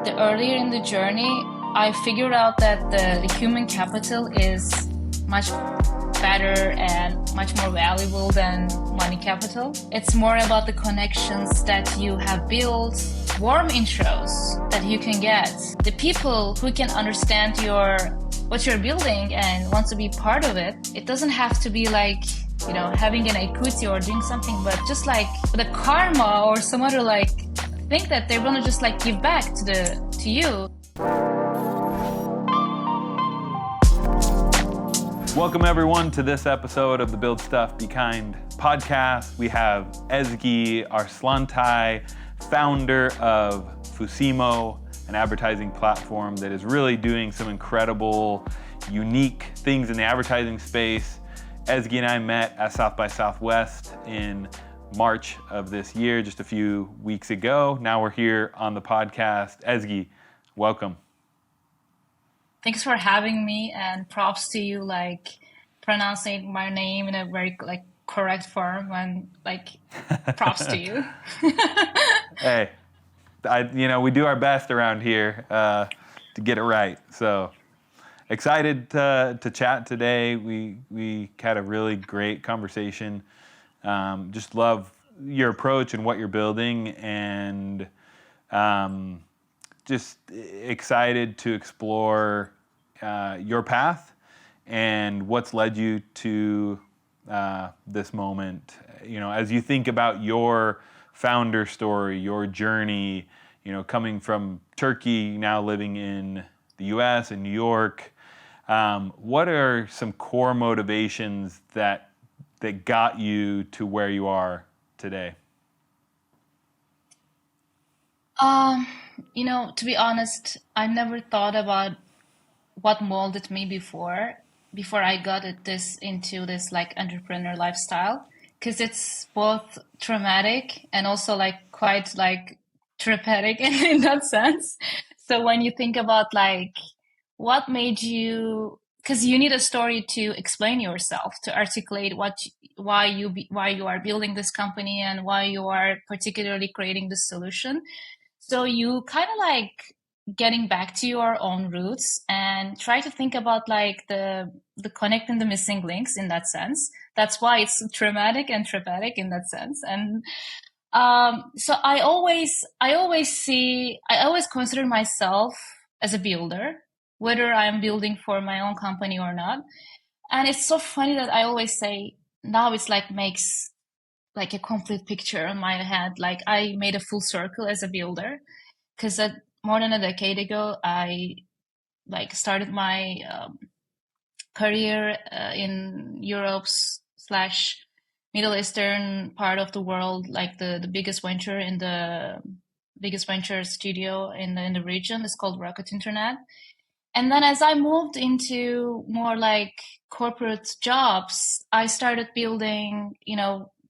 The earlier in the journey, I figured out that the human capital is much better and much more valuable than money capital. It's more about the connections that you have built, warm intros that you can get, the people who can understand what you're building and want to be part of it. It doesn't have to be like, having an equity or doing something, but just like the karma or some other think that they're gonna just give back to you. Welcome everyone to this episode of the Build Stuff Be Kind podcast. We have Ezgi Arslantay, founder of Fusimo, an advertising platform that is really doing some incredible, unique things in the advertising space. Ezgi and I met at South by Southwest in March of this year, just a few weeks ago. Now we're here on the podcast. Ezgi, welcome. Thanks for having me, and props to you, pronouncing my name in a very correct form, and props to you. Hey, we do our best around here to get it right. So excited to chat today. We had a really great conversation. Just love your approach and what you're building, and just excited to explore your path and what's led you to this moment. As you think about your founder story, your journey, coming from Turkey, now living in the US and New York, what are some core motivations that got you to where you are today? To be honest, I never thought about what molded me before I got into this entrepreneur lifestyle, because it's both traumatic and also quite therapeutic in that sense. So when you think about what made you, because you need a story to explain yourself, to articulate why you are building this company and why you are particularly creating this solution. So you kind of getting back to your own roots and try to think about the connecting the missing links in that sense. That's why it's traumatic and therapeutic in that sense. And so I always consider myself as a builder, whether I'm building for my own company or not. And it's so funny that I always say now it's makes a complete picture in my head. I made a full circle as a builder, because more than a decade ago, I started my career in Europe's / Middle Eastern part of the world, the biggest venture studio in the region is called Rocket Internet. And then as I moved into more corporate jobs, I started building,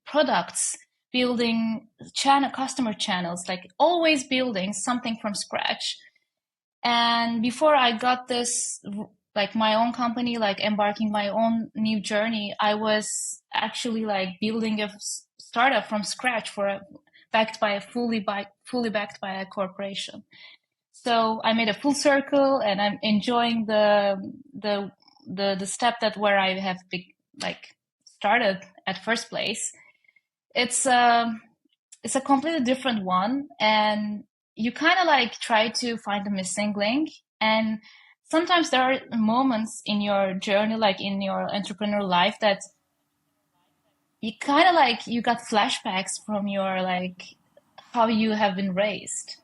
products, building customer channels, always building something from scratch. And before I got this, my own company, embarking my own new journey, I was actually building a startup from scratch fully backed by a corporation. So I made a full circle, and I'm enjoying the step where I have started at first place. It's a completely different one, and you kind of try to find the missing link. And sometimes there are moments in your journey, in your entrepreneurial life, that you kind of you got flashbacks from your how you have been raised,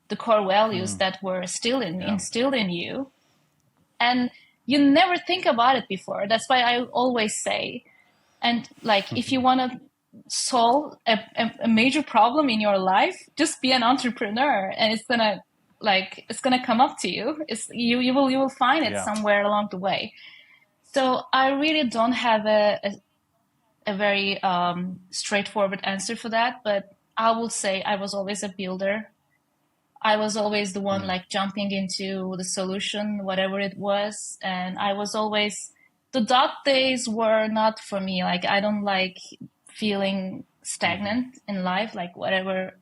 the core values that were instilled in you, and you never think about it before. That's why I always say, and if you want to solve a major problem in your life, just be an entrepreneur, and it's gonna come up to you. You will find it somewhere along the way. So I really don't have a very straightforward answer for that, but I will say I was always a builder. I was always the one jumping into the solution, whatever it was. And I was always, the dark days were not for me. I don't feeling stagnant in life, whatever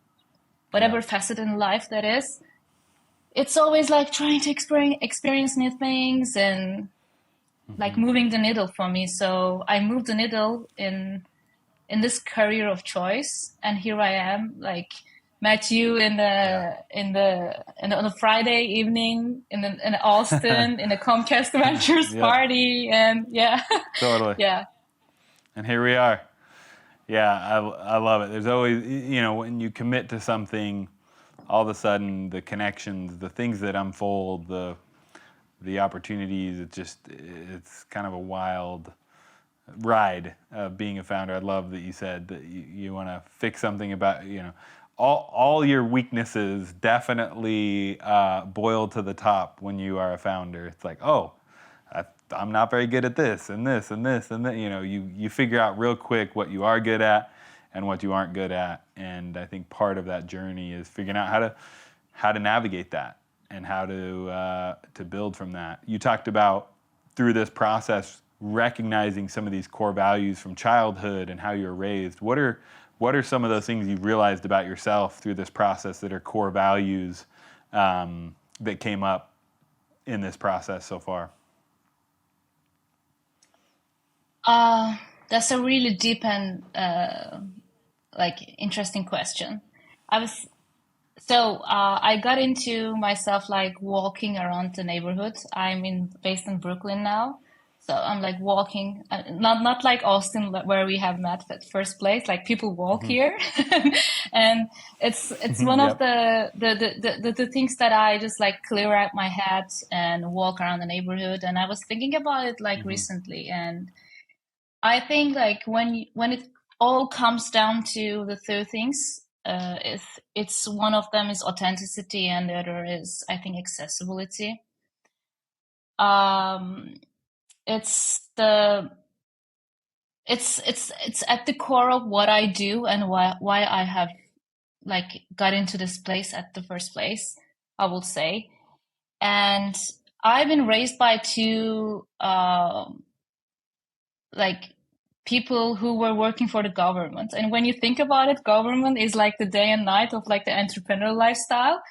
facet in life that is. it's always like trying to experience new things and like moving the needle for me. So I moved the needle in this career of choice, and here I am, like met you Yeah. on a Friday evening in Austin in a Comcast Ventures Yep. party, and yeah, Totally. yeah. And here we are. Yeah, I love it. There's always, when you commit to something, all of a sudden the connections, the things that unfold, the opportunities, it's kind of a wild ride of being a founder. I love that you said that you want to fix something about, all your weaknesses definitely boil to the top when you are a founder. It's like, oh, I'm not very good at this and this and this and that. You figure out real quick what you are good at and what you aren't good at. And I think part of that journey is figuring out how to navigate that and how to build from that. You talked about through this process recognizing some of these core values from childhood and how you were raised. What are some of those things you've realized about yourself through this process that are core values that came up in this process so far? That's a really deep and like interesting question. I was I got into myself like walking around the neighborhood. Based in Brooklyn now, so I'm like walking, not like Austin where we have met at first place. Like people walk here, and it's one of Yep. the things that I just like clear out my head and walk around the neighborhood. And I was thinking about it like recently, and I think like when it all comes down to the two things, it's one of them is authenticity and the other is I think accessibility. Um, it's the it's at the core of what I do and why I have like got into this place at the first place, I will say. And I've been raised by two like people who were working for the government. And when you think about it, government is like the day and night of like the entrepreneurial lifestyle.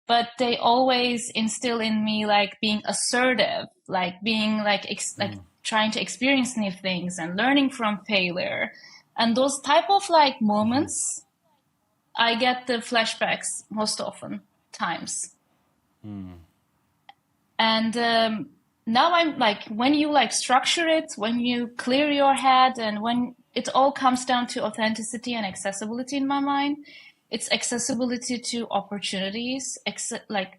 But they always instill in me like being assertive, like being like like trying to experience new things and learning from failure. And those type of like moments, I get the flashbacks most often times. And now I'm like, when you like structure it, when you clear your head, and when it all comes down to authenticity and accessibility in my mind, it's accessibility to opportunities, like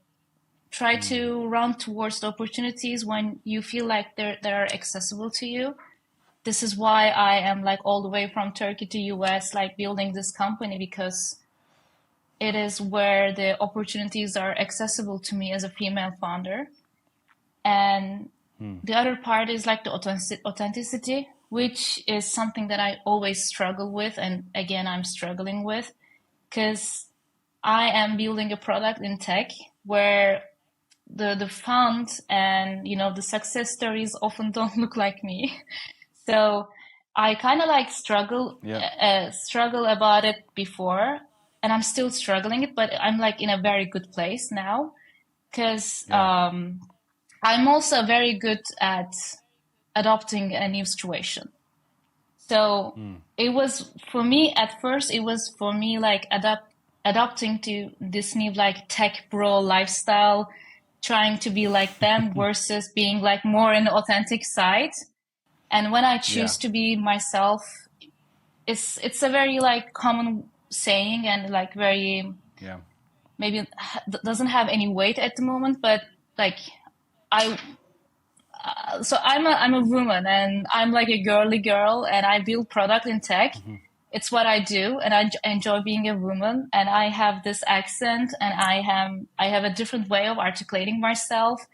try to run towards the opportunities when you feel like they're accessible to you. This is why I am like all the way from Turkey to US, like building this company, because it is where the opportunities are accessible to me as a female founder. And the other part is like the authenticity, which is something that I always struggle with. And again, I'm struggling with because I am building a product in tech where the fund and the success stories often don't look like me. So I kind of like struggle about it before, and I'm still struggling it, but I'm like in a very good place now because I'm also very good at adopting a new situation. So it was for me at first, it was for me like adapting to this new like tech bro lifestyle, trying to be like them versus being like more in the authentic side. And when I choose to be myself, it's a very like common saying and like very maybe doesn't have any weight at the moment, but like I so I'm a woman and I'm like a girly girl and I build product in tech. It's what I do, and I enjoy being a woman. And I have this accent, and I have a different way of articulating myself.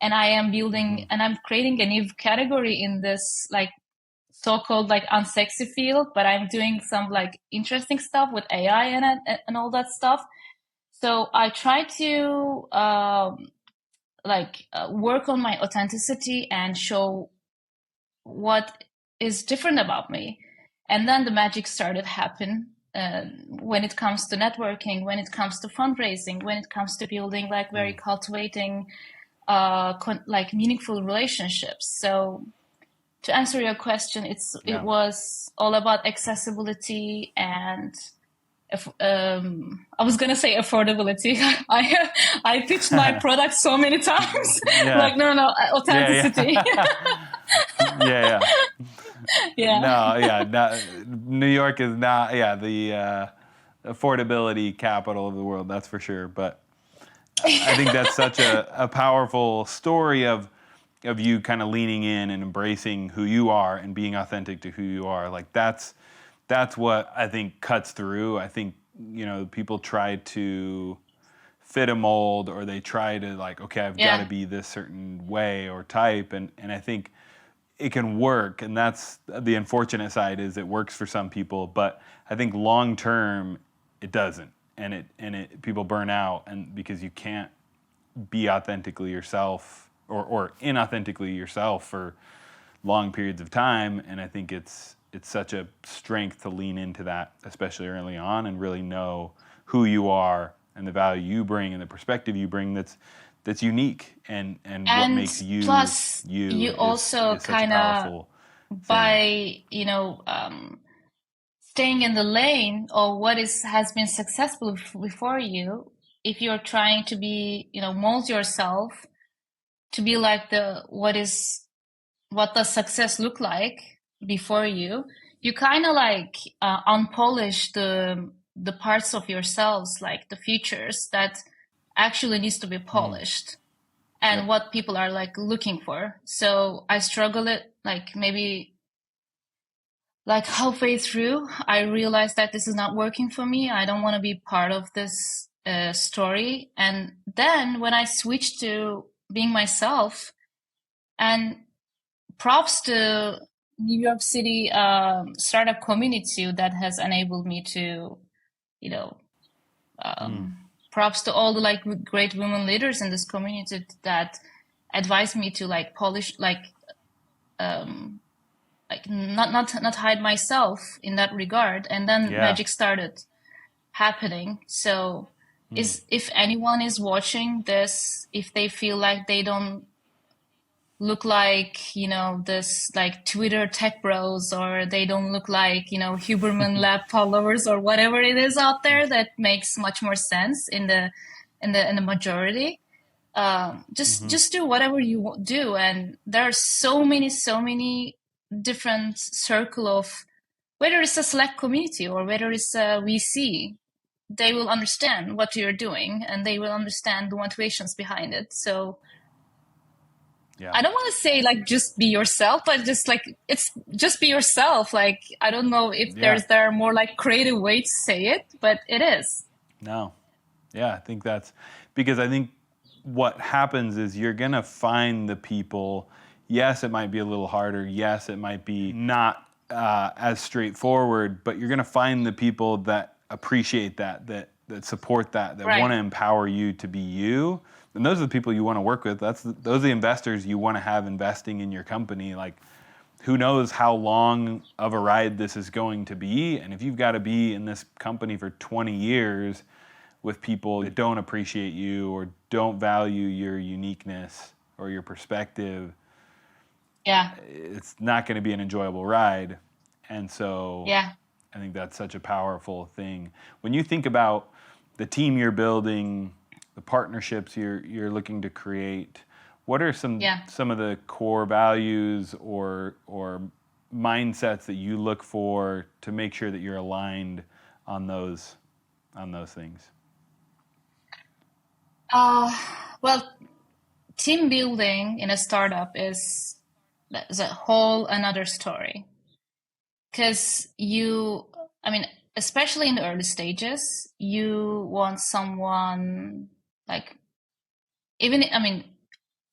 And I am building, and I'm creating a new category in this like so-called like unsexy field. But I'm doing some like interesting stuff with AI and all that stuff. So I try to work on my authenticity and show what is different about me. And then the magic started happen. when it comes to networking, when it comes to fundraising, when it comes to building like very cultivating like meaningful relationships. So to answer your question, it Yeah. was all about accessibility and I was gonna say affordability. I pitched my product so many times. Yeah. Like no, Yeah. authenticity. Yeah. Yeah. No, yeah. New York is not, yeah, the affordability capital of the world, that's for sure. But I think that's such a powerful story of you kind of leaning in and embracing who you are and being authentic to who you are. Like that's what I think cuts through. I think, people try to fit a mold, or they try to like, okay, I've got to Yeah. be this certain way or type, and I think it can work, and that's the unfortunate side, is it works for some people, but I think long term it doesn't, and it people burn out, and because you can't be authentically yourself, or inauthentically yourself for long periods of time. And I think it's such a strength to lean into that, especially early on, and really know who you are and the value you bring and the perspective you bring that's unique, and what And makes you plus, you you also is such a kind of powerful thing. by staying in the lane of what is has been successful before you. If you're trying to be, mold yourself to be like the what does success look like before you, you kind of like unpolish the parts of yourselves, like the features that actually needs to be polished and Yep. what people are like looking for. So I struggle it like maybe like halfway through, I realized that this is not working for me. I don't want to be part of this story. And then when I switched to being myself, and props to New York City startup community that has enabled me to, you know, props to all the like great women leaders in this community that advised me to like polish, like not hide myself in that regard. And then Yeah. magic started happening. So is if anyone is watching this, if they feel like they don't look like, this like Twitter tech bros, or they don't look like, Huberman Lab followers, or whatever it is out there that makes much more sense in the majority. Just do whatever you do, and there are so many different circle of, whether it's a Slack community or whether it's a VC, they will understand what you're doing and they will understand the motivations behind it. So Yeah. I don't want to say like just be yourself, but just like it's just be yourself. Like I don't know if Yeah. there are more like creative way to say it, but it is. No. Yeah, I think that's because I think what happens is you're going to find the people. Yes, it might be a little harder. Yes, it might be not as straightforward, but you're going to find the people that appreciate that support that Right. want to empower you to be you. And those are the people you want to work with. Those are the investors you want to have investing in your company. Like, who knows how long of a ride this is going to be. And if you've got to be in this company for 20 years with people that don't appreciate you or don't value your uniqueness or your perspective, Yeah. it's not going to be an enjoyable ride. And so Yeah. I think that's such a powerful thing. When you think about the team you're building, the partnerships you're looking to create, what are some of the core values or mindsets that you look for to make sure that you're aligned on those things? Well, team building in a startup is a whole another story. Because I mean, especially in the early stages, you want someone like, I mean,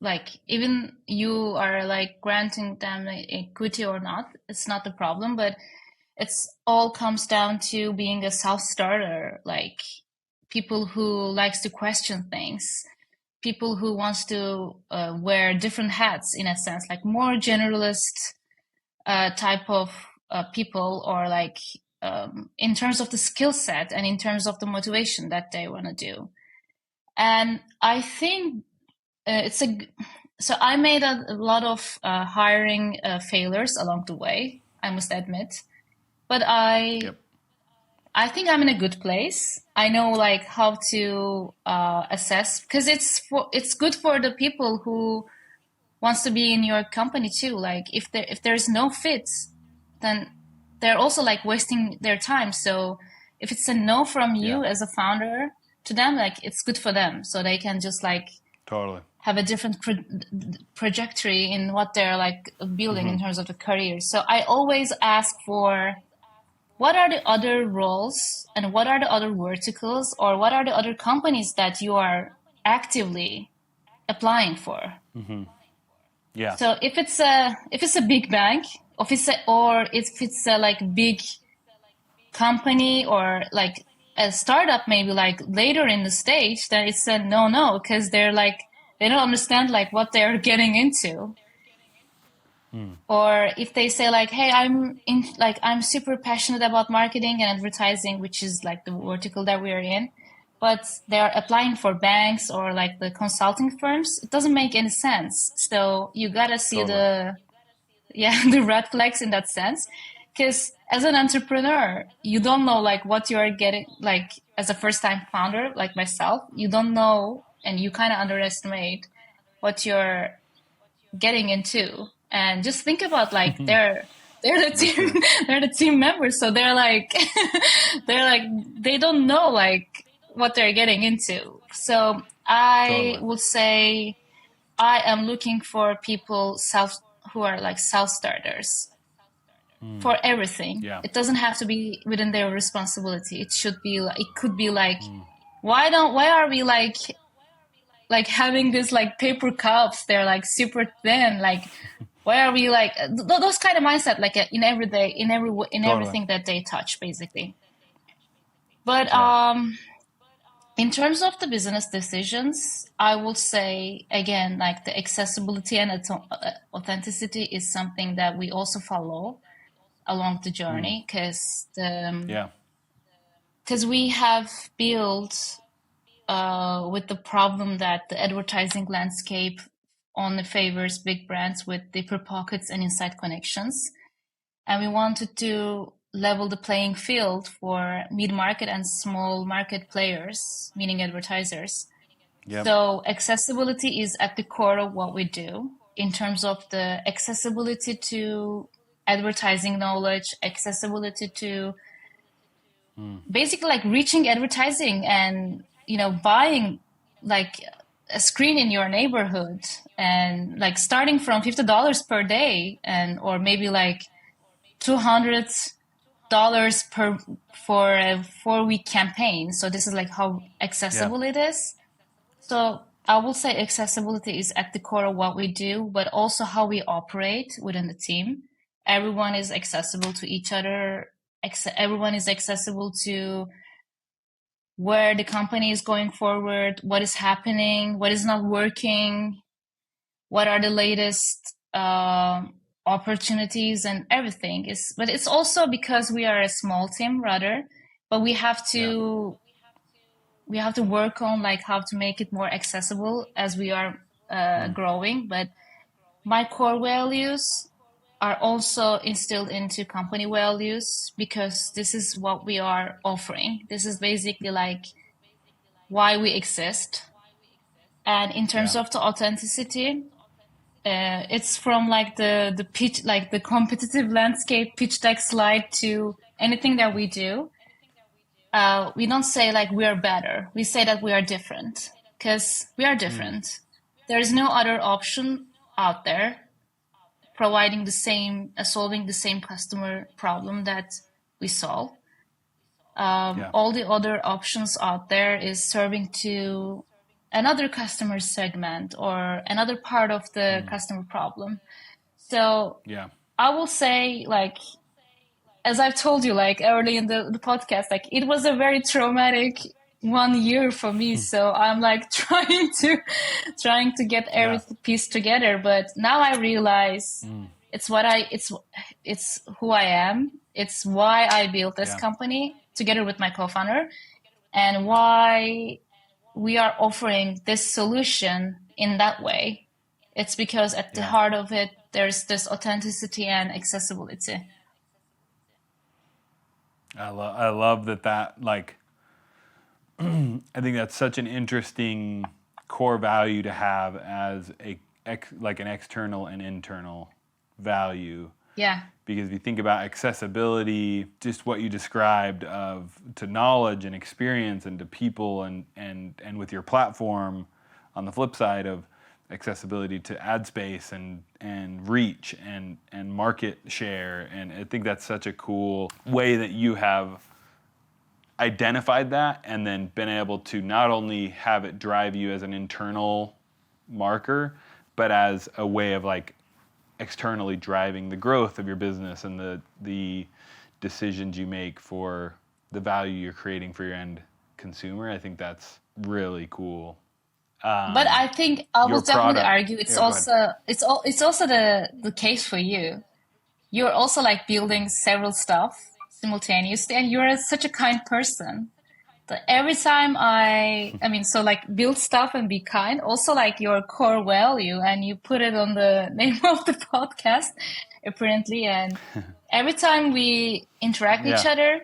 like even you are like granting them equity or not, it's not the problem, but it's all comes down to being a self-starter, like people who likes to question things, people who wants to wear different hats in a sense, like more generalist type of people, or like in terms of the skill set and in terms of the motivation that they want to do. And I think so I made a lot of hiring failures along the way, I must admit. But I think I'm in a good place. I know like how to assess, because it's good for the people who wants to be in your company too. Like if there's no fit, then they're also like wasting their time. So if it's a no from you as a founder to them, like it's good for them. So they can just like Totally. have a different trajectory in what they're like building in terms of the career. So I always ask for what are the other roles and what are the other verticals or what are the other companies that you are actively applying for. Yeah. So if it's a big bank, or if it's a like big company or like a startup, maybe like later in the stage, then it's a no, because they're like they don't understand like what they're getting into. Or if they say like, hey, I'm super passionate about marketing and advertising, which is like the vertical that we're in, but they're applying for banks or like the consulting firms, it doesn't make any sense. So you gotta see the red flags in that sense. Because as an entrepreneur, you don't know like what you are getting, like as a first time founder, like myself, you don't know and you kind of underestimate what you're getting into. And just think about like they're the team they're the team members, so they're like they don't know like what they're getting into. So I would say I am looking for people who are like self starters for everything. It doesn't have to be within their responsibility. It should be like, it could be like, why are we like having this like paper cups? They're like super thin. Like, why are we like those kind of mindset, like in everything that they touch, basically. But in terms of the business decisions, I would say again, like the accessibility and authenticity is something that we also follow along the journey, because we have built with the problem that the advertising landscape only favors big brands with deeper pockets and inside connections. And we wanted to level the playing field for mid-market and small market players, meaning advertisers. So accessibility is at the core of what we do in terms of the accessibility to advertising knowledge, accessibility to basically like reaching advertising and, buying like a screen in your neighborhood, and like starting from $50 per day or maybe like $200 for a 4-week campaign. So this is like how accessible it is. So I will say accessibility is at the core of what we do, but also how we operate within the team. Everyone is accessible to each other. Everyone is accessible to where the company is going forward, what is happening, what is not working, what are the latest opportunities, and everything. But it's also because we are a small team, rather, but we have to work on like how to make it more accessible as we are growing. But my core values are also instilled into company values, because this is what we are offering. This is basically like why we exist. And in terms of the authenticity, it's from like the pitch, like the competitive landscape pitch deck slide to anything that we do. We don't say like we are better. We say that we are different, because we are different. There is no other option out there providing solving the same customer problem that we solve. All the other options out there is serving to another customer segment or another part of the customer problem. So I will say, like, as I've told you, like early in the podcast, like it was a very traumatic 1 year for me. So I'm like trying to get every piece together. But now I realize it's who I am. It's why I built this company together with my co-founder, and why we are offering this solution in that way. It's because at the heart of it, there's this authenticity and accessibility. I love that like, I think that's such an interesting core value to have as like an external and internal value. Yeah. Because if you think about accessibility, just what you described to knowledge and experience and to people and with your platform, on the flip side of accessibility to ad space and reach and market share. And I think that's such a cool way that you have identified that and then been able to not only have it drive you as an internal marker, but as a way of like externally driving the growth of your business and the decisions you make for the value you're creating for your end consumer. I think that's really cool. But I think I will definitely argue it's also the case for you. You're also like building several stuff simultaneously, and you're such a kind person. But every time so like build stuff and be kind, also like your core value, and you put it on the name of the podcast, apparently. And every time we interact with each other,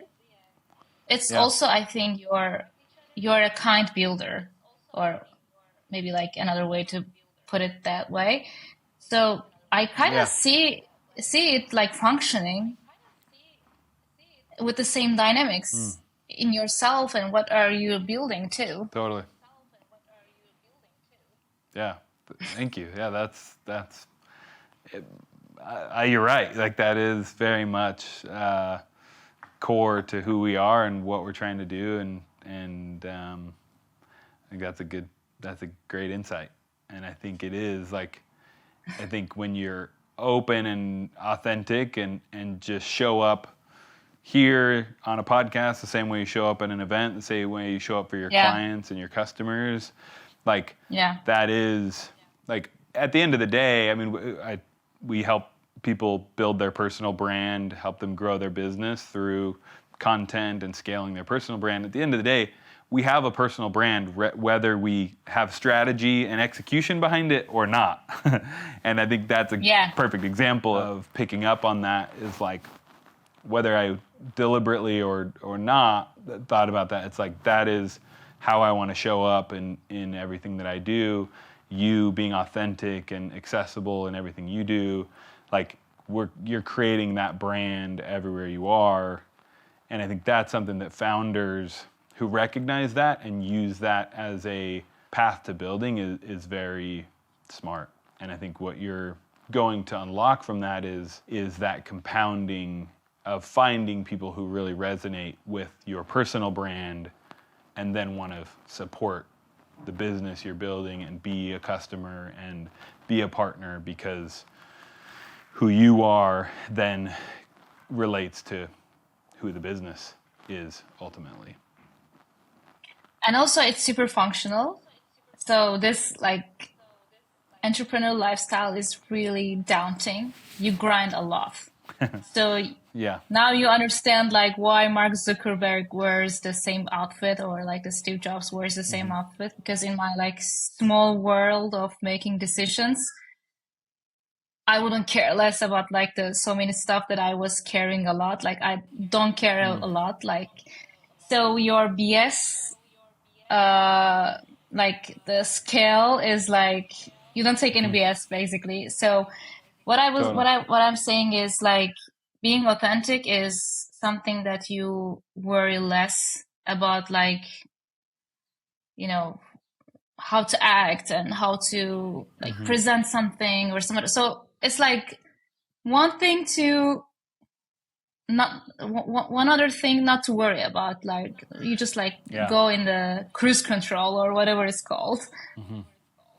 it's also, I think you're a kind builder, or maybe like another way to put it that way. So I kind of see it like functioning with the same dynamics in yourself and what are you building too. Totally. Yeah. Thank you. Yeah, that's you're right. Like that is very much core to who we are and what we're trying to do, and I think that's a great insight. And I think it is like, I think when you're open and authentic and just show up here on a podcast the same way you show up at an event, the same way you show up for your clients and your customers, like that is like, at the end of the day, I mean, we help people build their personal brand, help them grow their business through content and scaling their personal brand. At the end of the day, we have a personal brand, whether we have strategy and execution behind it or not. And I think that's a perfect example of picking up on that, is like, whether I deliberately or not thought about that, it's like, that is how I want to show up in everything that I do. You being authentic and accessible in everything you do, like you're creating that brand everywhere you are. And I think that's something that founders who recognize that and use that as a path to building is very smart. And I think what you're going to unlock from that is that compounding of finding people who really resonate with your personal brand and then want to support the business you're building and be a customer and be a partner, because who you are then relates to who the business is ultimately. And also it's super functional. So this like entrepreneurial lifestyle is really daunting. You grind a lot. So now you understand like why Mark Zuckerberg wears the same outfit, or like the Steve Jobs wears the same outfit, because in my like small world of making decisions, I wouldn't care less about like the so many stuff that I was caring a lot. Like I don't care a lot. Like, so your BS, like the scale is like, you don't take any BS basically. So what I'm saying is like, being authentic is something that you worry less about, like, you know, how to act and how to like present something or something. So it's like one thing to one other thing not to worry about. Like you just like go in the cruise control or whatever it's called.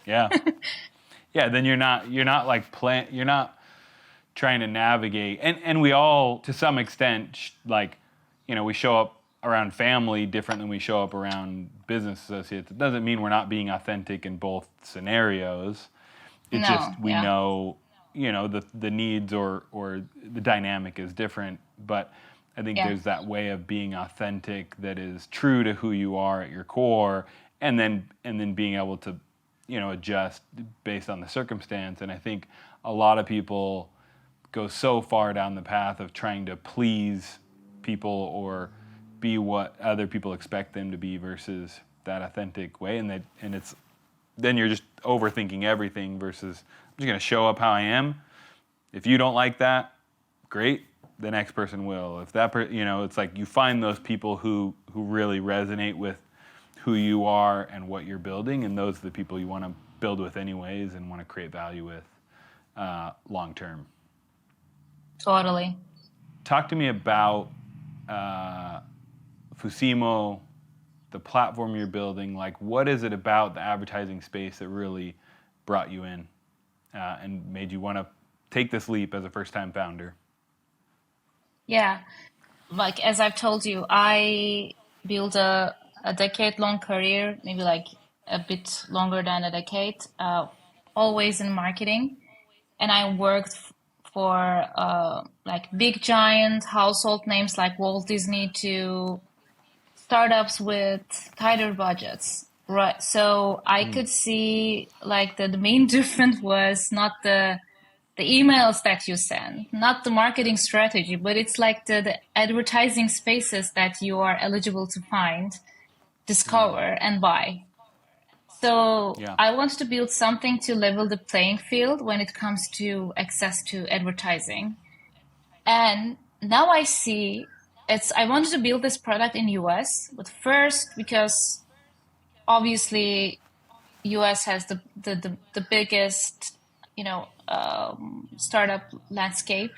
Yeah. Then you're not like you're not trying to navigate, and we all to some extent, like, you know, we show up around family different than we show up around business associates. It doesn't mean we're not being authentic in both scenarios. It's just we know, you know, the needs or the dynamic is different But I think Yeah. there's that way of being authentic that is true to who you are at your core, and then being able to, adjust based on the circumstance. And I think a lot of people go so far down the path of trying to please people or be what other people expect them to be versus that authentic way, and it's then you're just overthinking everything versus I'm just going to show up how I am. If you don't like that, great, the next person will. If that it's like you find those people who really resonate with who you are and what you're building, and those are the people you want to build with anyways and want to create value with long term. Totally. Talk to me about Fusimo, the platform you're building. Like, what is it about the advertising space that really brought you in and made you want to take this leap as a first-time founder? Yeah. Like, as I've told you, I built a decade-long career, maybe like a bit longer than a decade, always in marketing. And I worked for like big giant household names like Walt Disney to startups with tighter budgets. Right. So I could see like the main difference was not the emails that you send, not the marketing strategy, but it's like the advertising spaces that you are eligible to find, discover, and buy. So Yeah. I wanted to build something to level the playing field when it comes to access to advertising. And now I see I wanted to build this product in US, but first because obviously US has the biggest, startup landscape,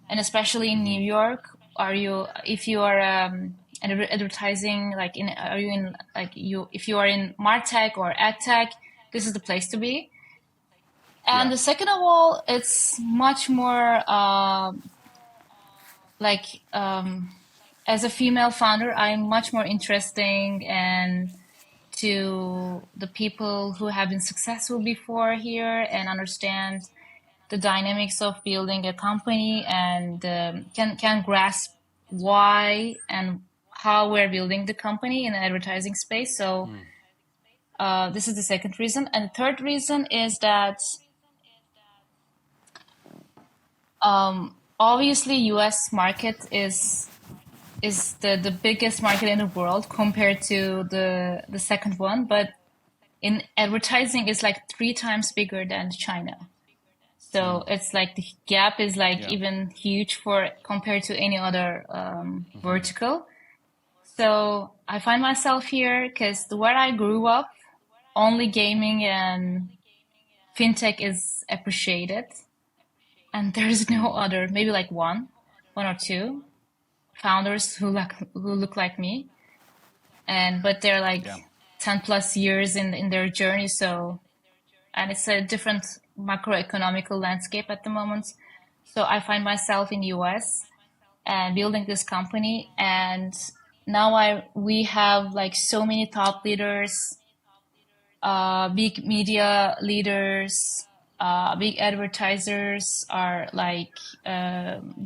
and especially in New York. If you are advertising, like are you in like you if you are in martech or adtech, this is the place to be. And the second of all, it's much more like as a female founder, I'm much more interesting and to the people who have been successful before here and understand the dynamics of building a company and can grasp why and how we're building the company in the advertising space. So this is the second reason. And the third reason is that obviously US market is the biggest market in the world compared to the second one, but in advertising is like 3 times bigger than China. So it's like the gap is like even huge compared to any other vertical. So I find myself here because where I grew up, only gaming and fintech is appreciated, and there's no other. Maybe like one or two founders who look like me, but they're like 10 plus years in their journey. So, and it's a different macroeconomical landscape at the moment. So I find myself in US and building this company, and now we have like so many thought leaders, big media leaders, big advertisers are like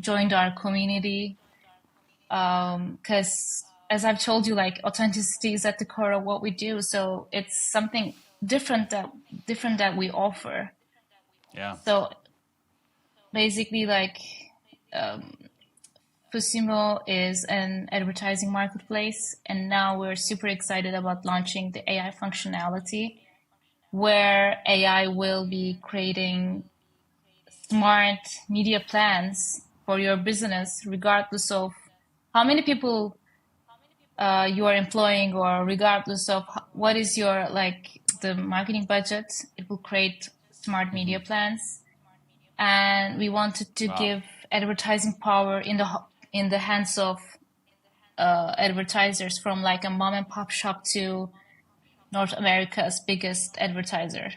joined our community, because as I've told you, like authenticity is at the core of what we do. So it's something different that we offer. Yeah. So basically, like Fusimo is an advertising marketplace, and now we're super excited about launching the AI functionality, where AI will be creating smart media plans for your business, regardless of how many people you are employing, or regardless of what is your like the marketing budget. It will create smart media plans, and we wanted to give advertising power in the hands of advertisers, from like a mom and pop shop to North America's biggest advertiser.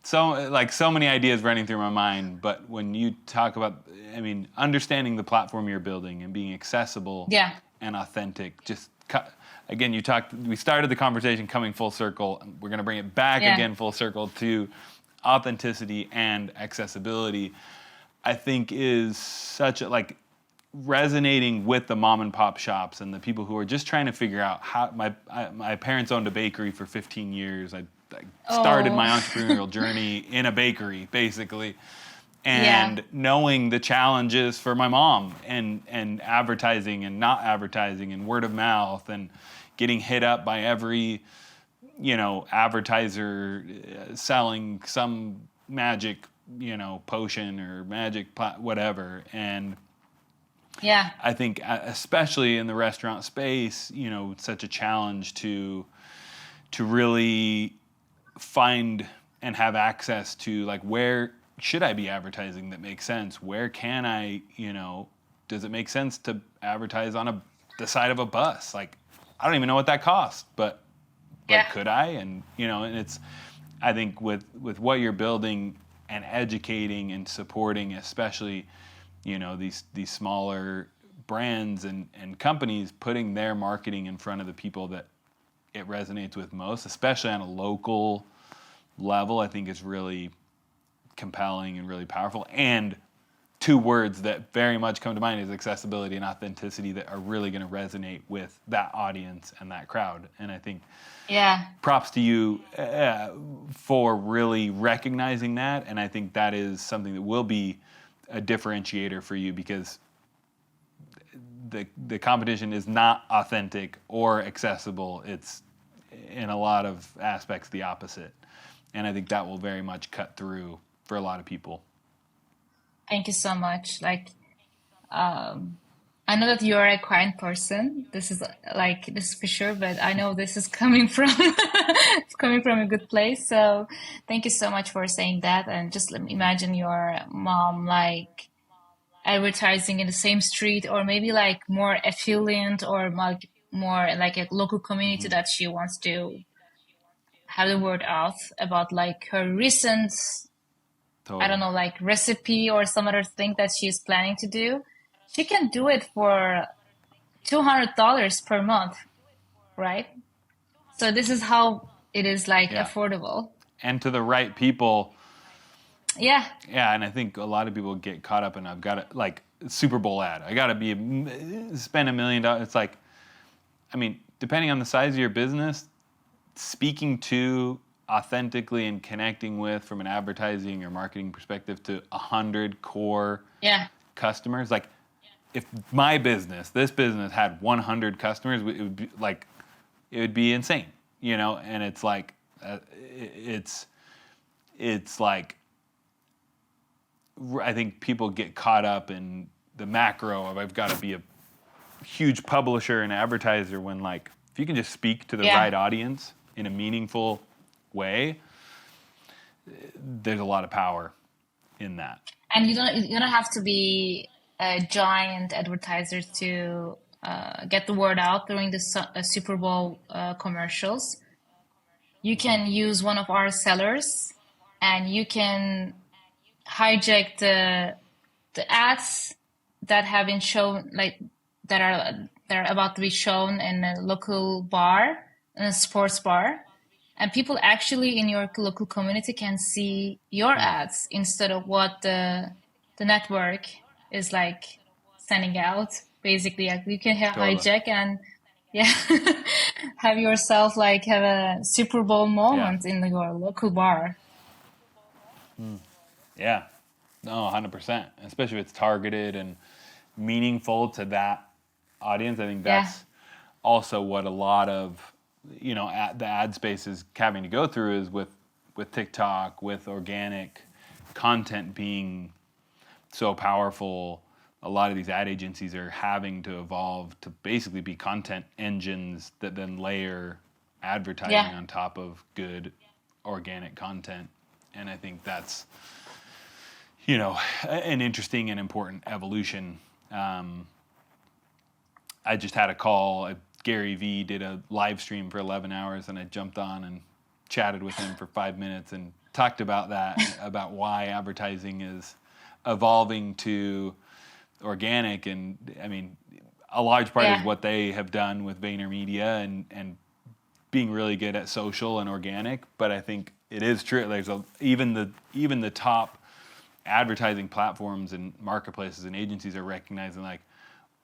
So many ideas running through my mind, but when you talk about, understanding the platform you're building and being accessible and authentic, again, we started the conversation coming full circle. We're going to bring it back again full circle to authenticity and accessibility. I think is such a, resonating with the mom and pop shops and the people who are just trying to figure out how. My parents owned a bakery for 15 years. I started Oh, my entrepreneurial journey in a bakery, basically, yeah, and knowing the challenges for my mom and advertising and not advertising and word of mouth and getting hit up by every advertiser selling some magic potion or whatever. And yeah, I think especially in the restaurant space, it's such a challenge to really find and have access to, like, where should I be advertising that makes sense? Where can I, does it make sense to advertise on the side of a bus? Like, I don't even know what that costs, but yeah, could I? And and it's, I think with what you're building and educating and supporting, especially these smaller brands and companies, putting their marketing in front of the people that it resonates with most, especially on a local level, I think is really compelling and really powerful. And two words that very much come to mind is accessibility and authenticity, that are really going to resonate with that audience and that crowd. And I think yeah. props to you for really recognizing that. And I think that is something that will be a differentiator for you, because the competition is not authentic or accessible. It's in a lot of aspects the opposite. And I think that will very much cut through for a lot of people. Thank you so much. Like, I know that you are a kind person. This is for sure, but I know this is coming from it's coming from a good place. So thank you so much for saying that. And just let me imagine your mom like advertising in the same street, or maybe like more affluent, or like more like a local community Mm-hmm. that she wants to have the word out about, like her recent, I don't Totally. know, like recipe or some other thing that she's planning to do. She can do it for $200 per month, right? So this is how it is like Yeah. affordable. And to the right people. Yeah, Yeah. And I think a lot of people get caught up in, I've got to, like, Super Bowl ad. I got to spend $1 million. It's like, I mean, depending on the size of your business, speaking to authentically and connecting with, from an advertising or marketing perspective, to 100 core yeah, customers. Like, if this business had 100 customers, it would be like, it would be insane, And it's like, it's like, I think people get caught up in the macro of, I've got to be a huge publisher and advertiser, when, like, if you can just speak to the yeah. right audience in a meaningful way, there's a lot of power in that. And you don't have to be a giant advertiser to get the word out during the Super Bowl commercials. You can use one of our sellers, and you can hijack the ads that have been shown, like that are about to be shown in a local bar, in a sports bar, and people actually in your local community can see your ads instead of what the network is like sending out. Basically, like, you can Totally. hijack and yeah, have yourself like have a Super Bowl Yeah. moment in your local bar. Yeah. No, 100%. Especially if it's targeted and meaningful to that audience. I think Yeah, that's also what a lot of, the ad space is having to go through, is with TikTok, with organic content being so powerful. A lot of these ad agencies are having to evolve to basically be content engines that then layer advertising yeah, on top of good organic content. And I think that's, an interesting and important evolution. I just had a call. Gary Vee did a live stream for 11 hours, and I jumped on and chatted with him for 5 minutes and talked about that, about why advertising is evolving to organic. And I mean, a large part is yeah, what they have done with VaynerMedia and being really good at social and organic. But I think it is true. There's even the top advertising platforms and marketplaces and agencies are recognizing, like,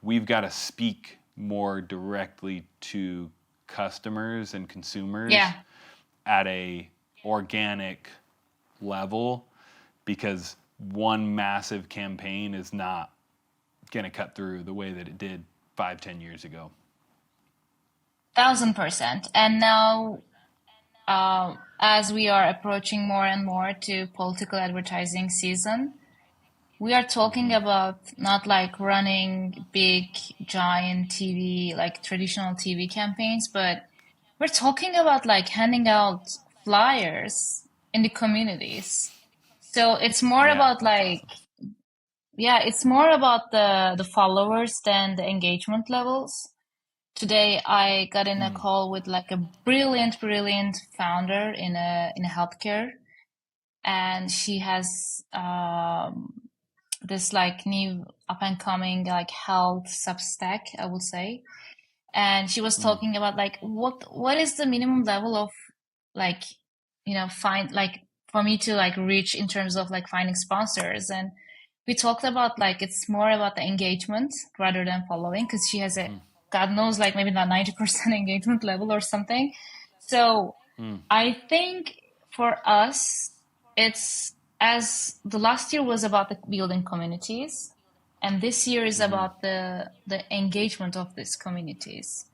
we've got to speak more directly to customers and consumers Yeah. at a organic level, because one massive campaign is not going to cut through the way that it did 5-10 years ago. 1000%. And now, as we are approaching more and more to political advertising season, we are talking about not like running big, giant TV, like traditional TV campaigns, but we're talking about like handing out flyers in the communities. So it's more Yeah, about that's like, awesome. yeah, it's more about the followers than the engagement levels. Today I got in a call with like a brilliant founder in a healthcare, and she has this like new up and coming like health Substack, I would say. And she was talking about like what is the minimum level of like, find like for me to like reach in terms of like finding sponsors. And we talked about like it's more about the engagement rather than following, because she has a God knows like maybe not 90% engagement level or something. So I think for us, it's as the last year was about the building communities, and this year is about the engagement of these communities.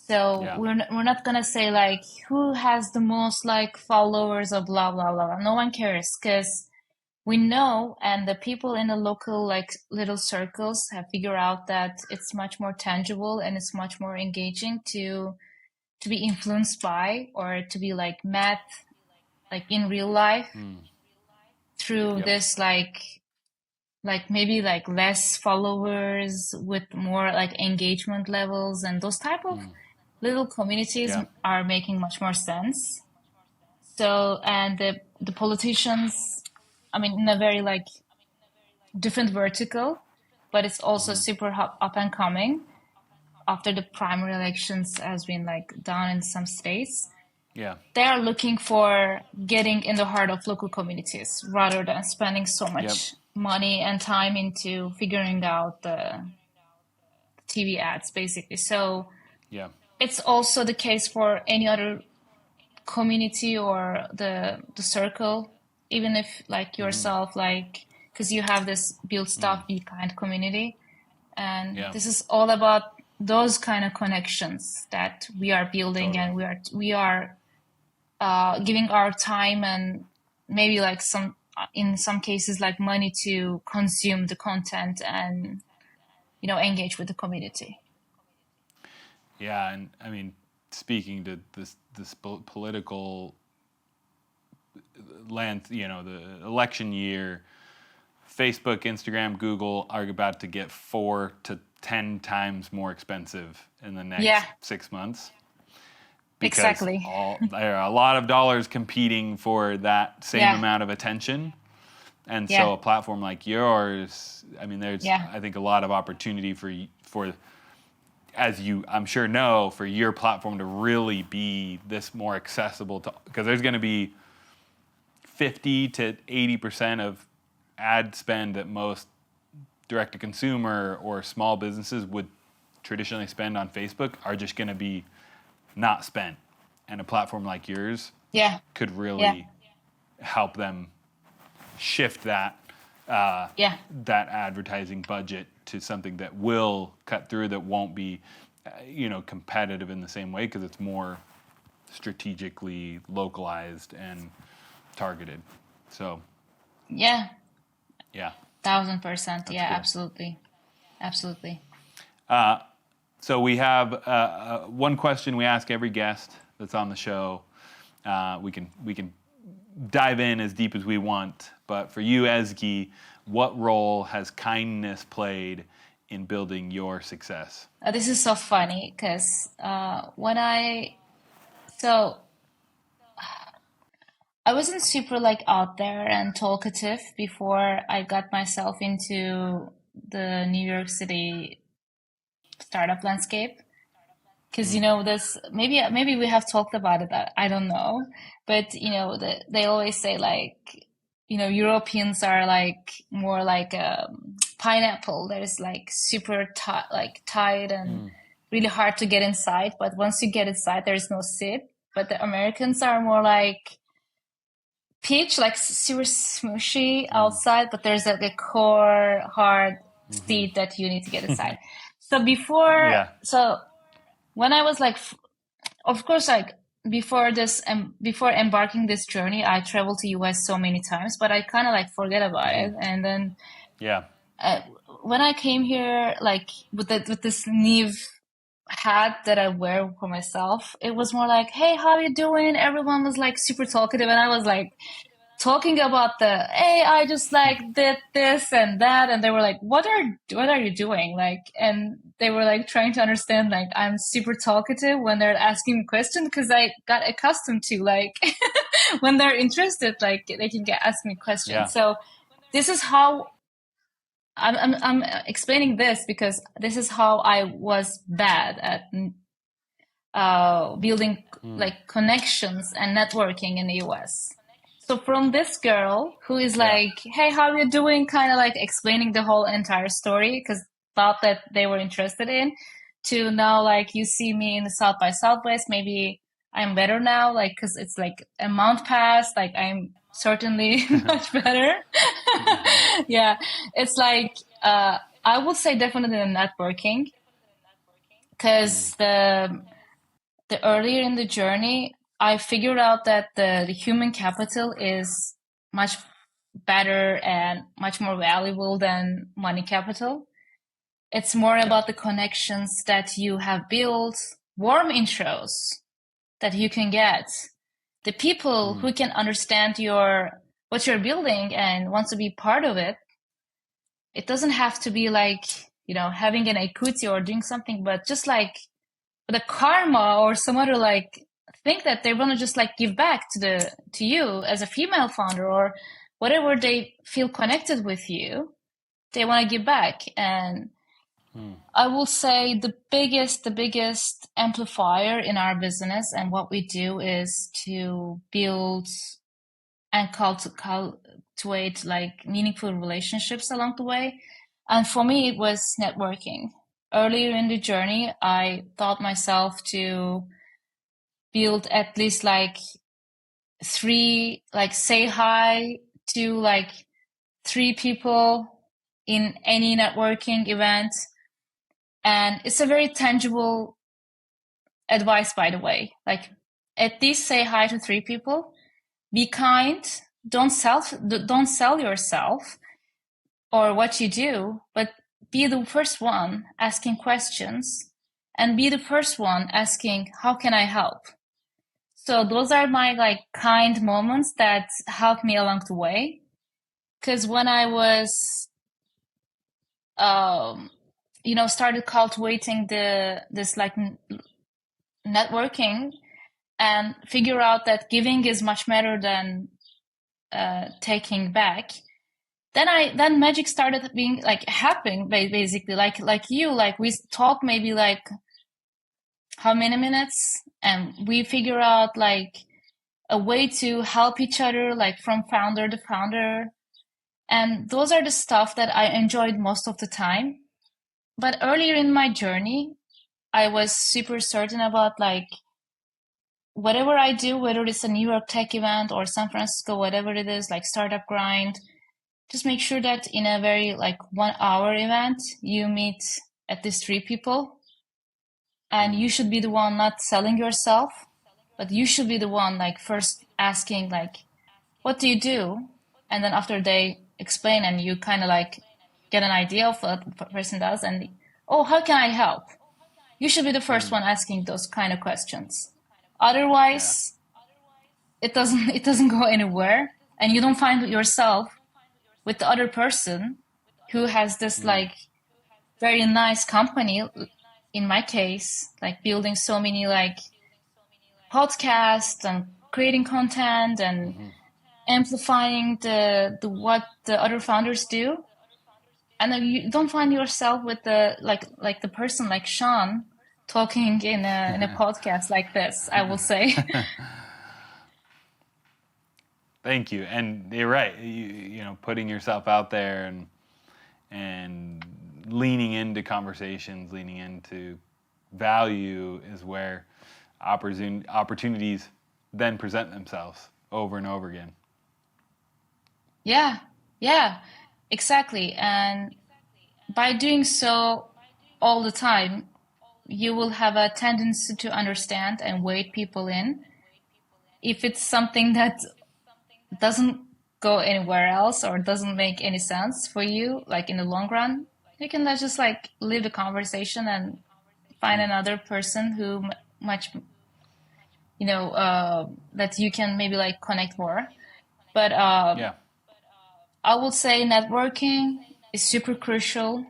So Yeah. we're not gonna say like who has the most like followers or blah blah blah. No one cares, because we know, and the people in the local like little circles have figured out that it's much more tangible and it's much more engaging to be influenced by, or to be like met like in real life through Yep. this like maybe like less followers with more like engagement levels, and those type of little communities Yeah. are making much more sense. So, and the politicians, I mean, in a very like different vertical, but it's also super up and coming after the primary elections has been like down in some states. Yeah. They are looking for getting in the heart of local communities rather than spending so Yep. much money and time into figuring out the TV ads, basically. So Yeah. it's also the case for any other community or the circle, even if like yourself, like because you have this build stuff, be kind community, and Yeah. this is all about those kind of connections that we are building, Totally. and we are giving our time and maybe like some in some cases like money to consume the content and engage with the community. Yeah, and I mean, speaking to this political land, the election year, Facebook, Instagram, Google are about to get 4 to 10 times more expensive in the next Yeah, 6 months, because exactly. there are a lot of dollars competing for that same Yeah, amount of attention. And yeah, so a platform like yours, I mean, there's, yeah, I think, a lot of opportunity for, as you I'm sure know, for your platform to really be this more accessible to, because there's going to be 50 to 80% of ad spend that most direct to consumer or small businesses would traditionally spend on Facebook are just going to be not spent. And a platform like yours yeah, could yeah, really help them shift that yeah. that advertising budget to something that will cut through, that won't be competitive in the same way, because it's more strategically localized and targeted. So Yeah, yeah, 1000%. that's Yeah, cool. absolutely. Absolutely. So we have one question we ask every guest that's on the show. We can dive in as deep as we want, but for you, Ezgi, what role has kindness played in building your success? This is so funny because so I wasn't super like out there and talkative before I got myself into the New York City startup landscape. Because this maybe we have talked about it. I don't know, but they always say like Europeans are like more like pineapple that is like super tight and really hard to get inside. But once you get inside, there is no seed. But the Americans are more like peach, like super smushy outside, but there's like a core hard seed that you need to get inside. So Yeah. when I was like, of course, like before this and before embarking this journey, I traveled to US so many times, but I kind of like forget about it. And then Yeah. uh, when I came here, like with this new hat that I wear for myself, it was more like, "Hey, how you doing?" Everyone was like super talkative, and I was like talking about hey, I just like did this and that, and they were like, what are you doing? Like, and they were like trying to understand like I'm super talkative when they're asking me questions, because I got accustomed to like when they're interested, like they can ask me questions. Yeah. So this is how I'm explaining this, because this is how I was bad at building like connections and networking in the US. So from this girl who is like, "Hey, how are you doing?" kind of like explaining the whole entire story because thought that they were interested in, to now like you see me in the South by Southwest, maybe I'm better now, like because it's like a month past, like I'm certainly much better. Yeah, it's like I would say definitely the networking, because the earlier in the journey, I figured out that the human capital is much better and much more valuable than money capital. It's more about the connections that you have built, warm intros that you can get, the people who can understand what you're building and want to be part of it. It doesn't have to be like, having an equity or doing something, but just like the karma or some other like think that they want to just like give back to you as a female founder, or whatever they feel connected with you, they want to give back. And I will say the biggest amplifier in our business and what we do is to build and cultivate like meaningful relationships along the way. And for me, it was networking. Earlier in the journey, I taught myself to build at least like say hi to like 3 people in any networking event. And it's a very tangible advice, by the way. Like, at least say hi to 3 people. Be kind. Don't sell yourself or what you do, but be the first one asking questions, and be the first one asking, how can I help? So those are my like kind moments that helped me along the way. Because when I was, started cultivating this like networking, and figure out that giving is much better than taking back, then magic started being like happening, basically. Like you, like we talk maybe like how many minutes, and we figure out like a way to help each other, like from founder to founder. And those are the stuff that I enjoyed most of the time. But earlier in my journey, I was super certain about like whatever I do, whether it's a New York tech event or San Francisco, whatever it is, like startup grind, just make sure that in a very like 1 hour event, you meet at least 3 people. And you should be the one not selling yourself, but you should be the one like first asking like, what do you do? And then after they explain and you kind of like get an idea of what the person does, and oh, how can I help? You should be the first one asking those kind of questions. Otherwise, it doesn't go anywhere, and you don't find yourself with the other person who has this like very nice company. In my case, like building so many like podcasts and creating content and amplifying the what the other founders do. And then you don't find yourself with the like the person like Sean talking in a podcast like this, I will say. Thank you. And you're right. You know, putting yourself out there, and and leaning into conversations, leaning into value is where opportunities then present themselves over and over again. Yeah, yeah, exactly. And by doing so all the time, you will have a tendency to understand and weight people in. If it's something that doesn't go anywhere else or doesn't make any sense for you, like in the long run, you can just like leave the conversation and find another person who much, that you can maybe like connect more. But Yeah. I would say networking is super crucial.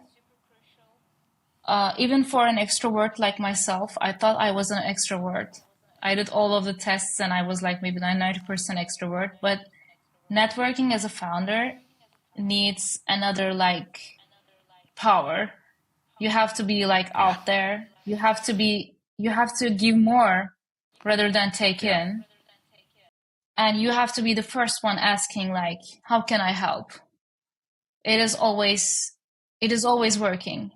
Even for an extrovert like myself, I thought I was an extrovert. I did all of the tests and I was like maybe 90% extrovert. But networking as a founder needs another like power. You have to be like Yeah. out there. You have to give more rather than take Yeah. in. And you have to be the first one asking like, how can I help? It is always working.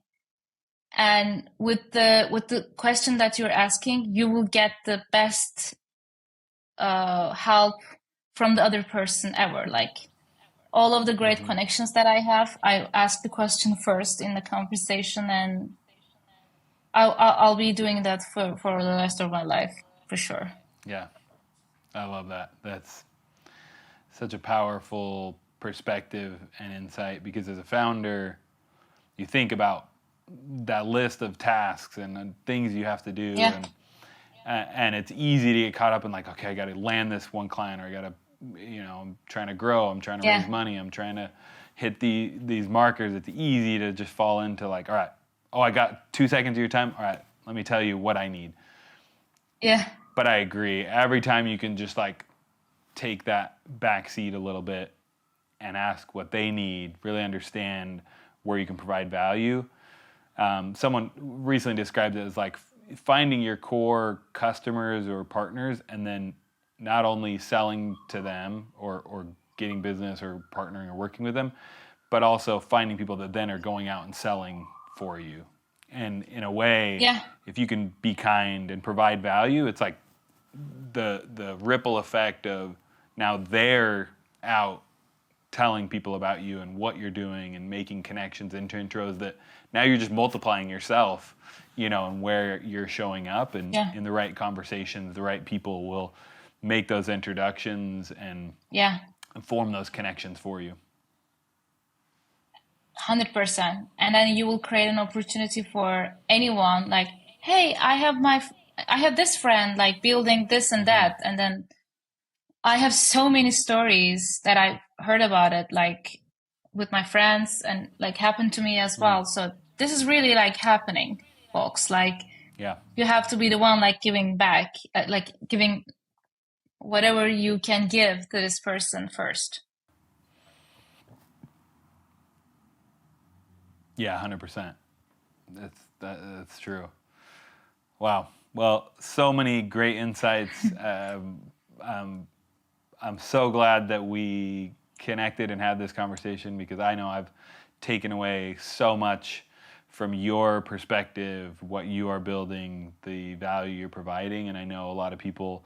And with the question that you're asking, you will get the best help from the other person ever. Like all of the great connections that I have, I ask the question first in the conversation, and I'll be doing that for the rest of my life for sure. Yeah. I love that. That's such a powerful perspective and insight, because as a founder, you think about that list of tasks and things you have to do, Yeah, and it's easy to get caught up in like, okay, I got to land this one client, or I got to, I'm trying to grow, I'm trying to raise yeah, money, I'm trying to hit these markers. It's easy to just fall into like, all right, oh, I got 2 seconds of your time. All right, let me tell you what I need. yeah, But I agree. Every time you can just like take that back seat a little bit and ask what they need, really understand where you can provide value. Someone recently described it as like finding your core customers or partners, and then not only selling to them or getting business or partnering or working with them, but also finding people that then are going out and selling for you. And in a way, yeah, if you can be kind and provide value, it's like the ripple effect of now they're out telling people about you and what you're doing and making connections into intros, that now you're just multiplying yourself, and where you're showing up, and yeah, in the right conversations, the right people will make those introductions and yeah. form those connections for you. 100%. And then you will create an opportunity for anyone like, hey, I have this friend like building this and that. And then I have so many stories that I heard about it, like with my friends, and like happened to me as well. So this is really like happening, folks. Like Yeah. you have to be the one like giving back, like giving whatever you can give to this person first. Yeah, 100%. That's true. Wow. Well, so many great insights. I'm so glad that we connected and had this conversation, because I know I've taken away so much from your perspective, what you are building, the value you're providing, and I know a lot of people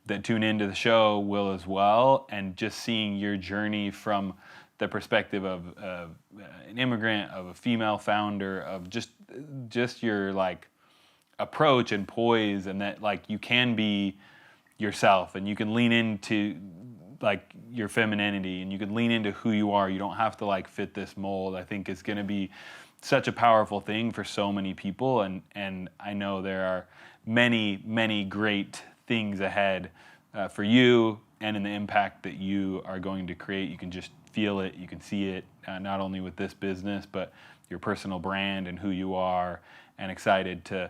that tune into the show will as well. And just seeing your journey from the perspective of an immigrant, of a female founder, of just your like approach and poise, and that like you can be yourself and you can lean into like your femininity and you can lean into who you are. You don't have to like fit this mold. I think it's going to be such a powerful thing for so many people, and I know there are many great things ahead for you, and in the impact that you are going to create. You can just feel it, you can see it, not only with this business but your personal brand and who you are, and excited to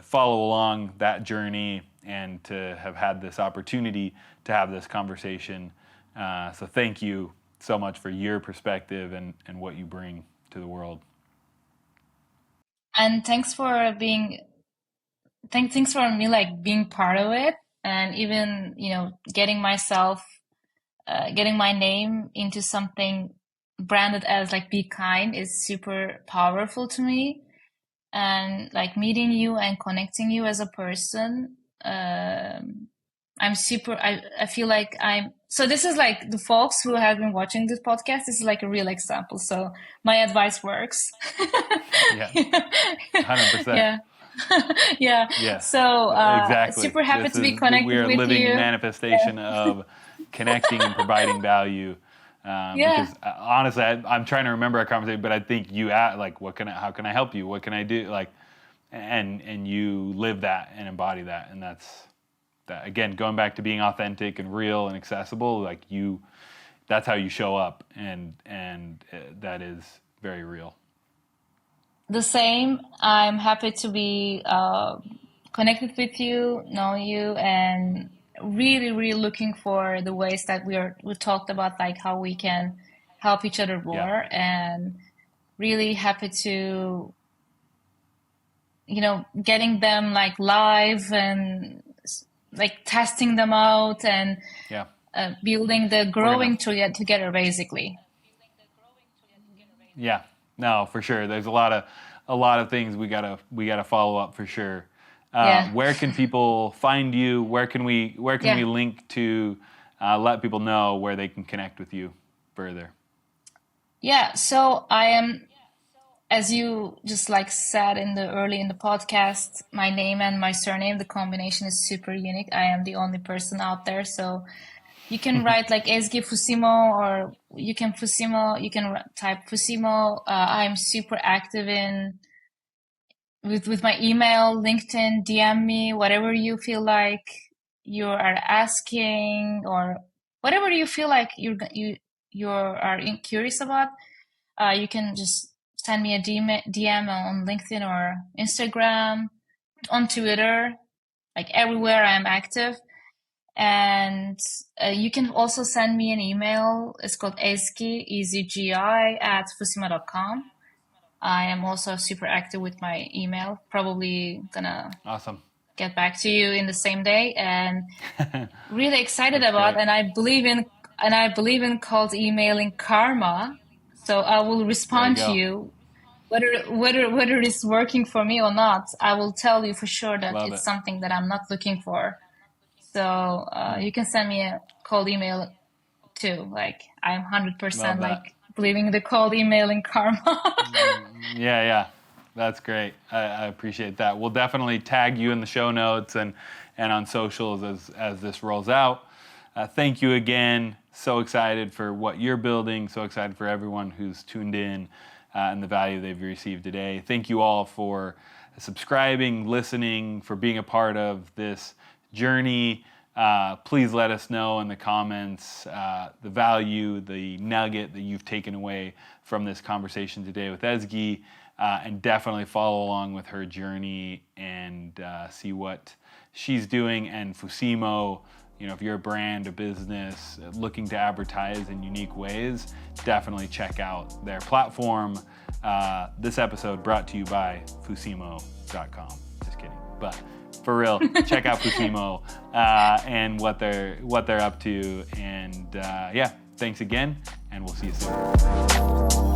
follow along that journey and to have had this opportunity to have this conversation. So thank you so much for your perspective and what you bring to the world. And thanks for thanks for me like being part of it, and even getting my name into something branded as like be kind is super powerful to me. And like meeting you and connecting you as a person, I feel like so this is like the folks who have been watching this podcast, this is like a real example. So my advice works. Yeah, 100%. Yeah. Yeah. Yes, So exactly. super happy to be We connected are a with living you. manifestation of connecting and providing value. Yeah. Because honestly, I'm trying to remember our conversation, but I think you asked, like, how can I help you? What can I do? Like, and you live that and embody that, and that's that. Again, going back to being authentic and real and accessible, like that's how you show up, and that is very real. The same. I'm happy to be connected with you, know you, and really, really looking for the ways that we talked about, like how we can help each other Yeah, more, and really happy to, getting them like live and like testing them out and yeah. building the We're gonna. growing together, basically. Yeah, no, for sure. There's a lot of things we gotta follow up for sure. Yeah. Where can people find you? Where can we Yeah. link to let people know where they can connect with you further? Yeah. So I am, as you just like said early in the podcast, my name and my surname, the combination is super unique. I am the only person out there. So you can write like Ezgi Fusimo, or you can type Fusimo. I'm super active with my email, LinkedIn, DM me, whatever you feel like you are asking, or whatever you feel like you are curious about. You can just send me a DM on LinkedIn or Instagram, on Twitter, like everywhere I am active. And you can also send me an email. It's called Ezgi, EZGI, at Fusimo.com. I am also super active with my email. Probably gonna Awesome. get back to you in the same day, and really excited That's about. great. And I believe in cold emailing karma. So I will There you respond to go. you whether it's working for me or not. I will tell you for sure that Love it's it. something that I'm not looking for. So you can send me a cold email too. Like I'm Love 100% that. like believing the cold emailing karma. Yeah, yeah. That's great. I appreciate that. We'll definitely tag you in the show notes and on socials as this rolls out. Thank you again. So excited for what you're building. So excited for everyone who's tuned in and the value they've received today. Thank you all for subscribing, listening, for being a part of this journey. Please let us know in the comments the value, the nugget that you've taken away from this conversation today with Ezgi, and definitely follow along with her journey and see what she's doing. And Fusimo, if you're a brand, a business looking to advertise in unique ways, definitely check out their platform. This episode brought to you by Fusimo.com. Just kidding, but for real, check out Fusimo and what they're up to. And yeah, thanks again, and we'll see you soon.